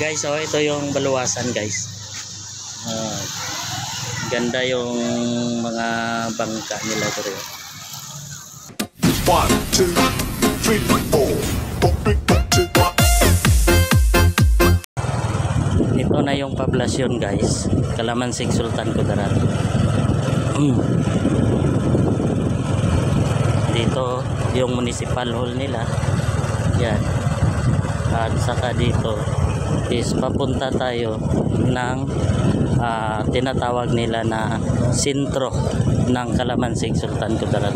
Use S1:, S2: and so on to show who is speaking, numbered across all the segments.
S1: Guys, oh, ito yung baluwasan, guys. Ganda yung mga bangka nila dito.
S2: 1, 2, 3, 4.
S1: Ito na yung poblasyon, guys. Kalamansig Sultan Kudarat. Dito yung municipal hall nila. Yan. At saka dito is papunta tayo ng tinatawag nila na sentro ng Kalamansig Sultan Kudarat.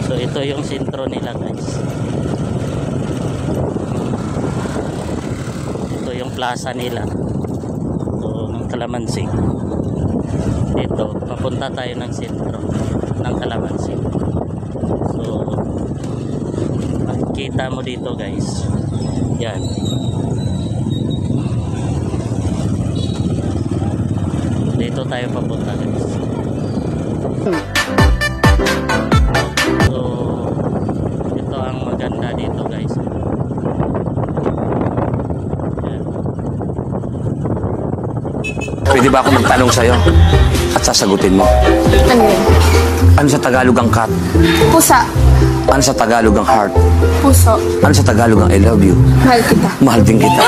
S1: So ito yung sentro nila, guys. Ito yung plaza nila. So ng Kalamansig. Dito papunta tayo ng sentro ng Kalamansig. So makikita mo dito, guys. Yan. Dito tayo papunta, guys. So ito ang maganda dito, guys. Yan.
S3: Pwede ba ako magtanong sa'yo at sasagutin mo?
S4: Ano yun?
S3: Ano sa Tagalog ang cat?
S4: Pusa.
S3: Ano sa Tagalog ang heart?
S4: Puso.
S3: Ano sa Tagalog ang I love you?
S4: Mahal kita.
S3: Mahal din kita.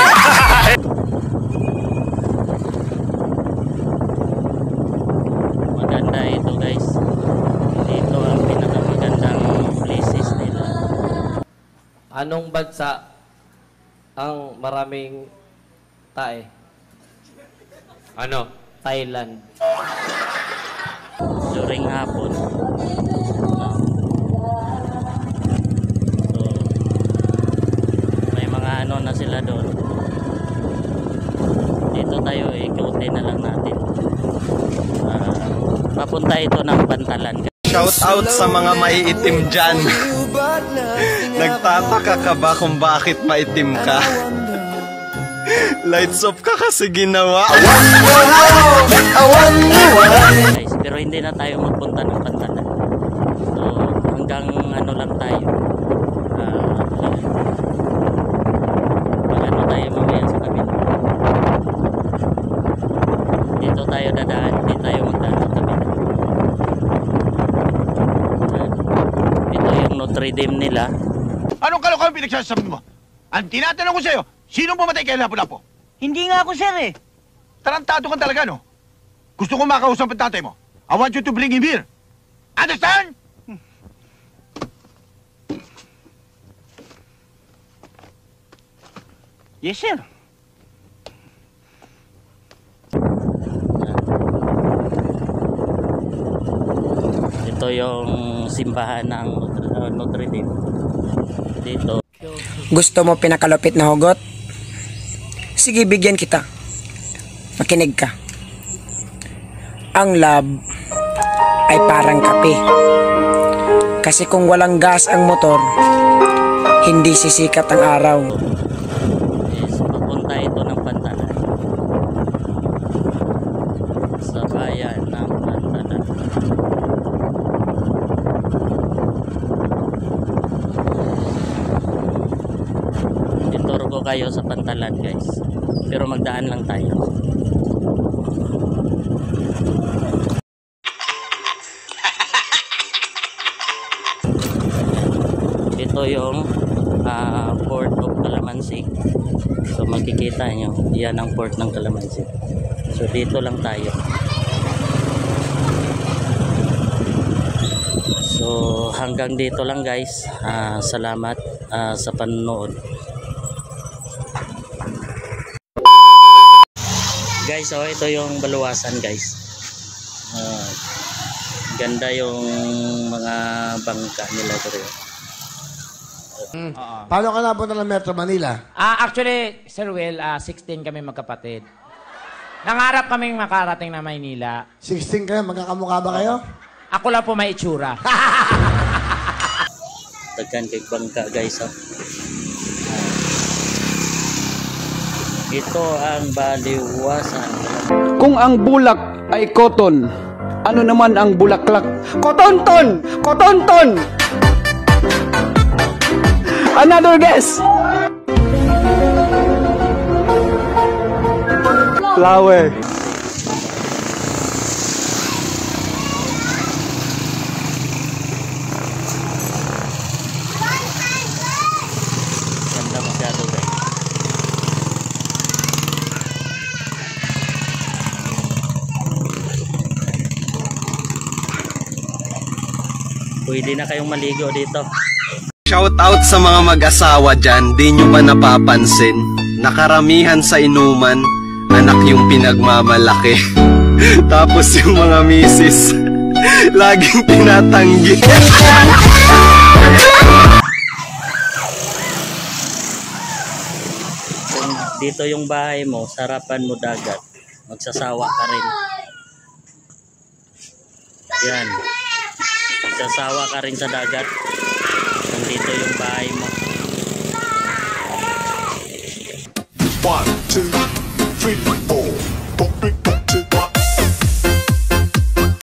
S1: Maganda ito, guys. Dito ang pinakamagandang places nila.
S5: Anong bansa ang maraming tae? Ano? Thailand.
S1: During hapon. So, may mga ano na sila doon. Dito tayo, ikutin na lang natin. Papunta ito ng Pantalan.
S6: Shout out sa mga maiitim dyan. Nagtataka ka ba kung bakit maitim ka? Lights off ka kasi ginawa.
S1: Guys, pero hindi na tayo magpunta ng Pantalan. So hanggang ano lang tayo. Mag-ano tayo mamaya sa kabila. Dito tayo dadaan, hindi tayo magdaan sa kabila. Ito yung Notre Dame nila.
S7: Anong kalokohan pinagsasabi mo? Ang tinatanong ko sa'yo, sino pumatay kay Lapu-Lapu?
S8: Hindi nga ako, sir, eh.
S7: Tarantado ka talaga, no? Gusto ko makausap ang tatay mo. I want you to bring him here. Understand?
S8: Yes, sir.
S1: Ito yung simbahan ng Notre Dame. Dito.
S9: Gusto mo pinakalupit na hugot? Sige, bigyan kita. Makinig ka. Ang love ay parang kape. Kasi kung walang gas ang motor, hindi sisikat ang araw.
S1: Yes, papunta ito ng Pantalan. Sa bayan ng Pantalan. Ituro ko kayo sa Pantalan, guys. Pero magdaan lang tayo. Ito yung Port of Kalamansig. So makikita nyo, yan ang port ng Kalamansig. So dito lang tayo. So hanggang dito lang, guys. Salamat sa panonood. Guys, oh, ito yung baluwasan, guys. Ganda yung mga bangka nila dito.
S10: Paano ka napunta ng Metro Manila?
S8: Actually, Sir Will, 16 kami magkapatid. Nangarap kaming makarating na Maynila.
S10: 16 kayo? Magkakamukha ba kayo?
S8: Ako lang po may itsura.
S1: Tagkan kay bangka, guys. Oh. Ito ang baliwasan.
S11: Kung ang bulak ay cotton, ano naman ang bulaklak? Kotonton! Kotonton! Another guess! Malawi.
S1: Ganda masyado guys. Pwede na kayong maligo dito.
S6: Shout out sa mga mag-asawa dyan, di nyo ba napapansin? Nakaramihan sa inuman, anak yung pinagmamalaki. Tapos yung mga misis, laging tinatanggi.
S1: Kung dito yung bahay mo, sarapan mo dagat, magsasawa ka rin. Yan. Magsasawa ka rin sa dagat. Kung dito yung bahay mo.
S2: 1, 2,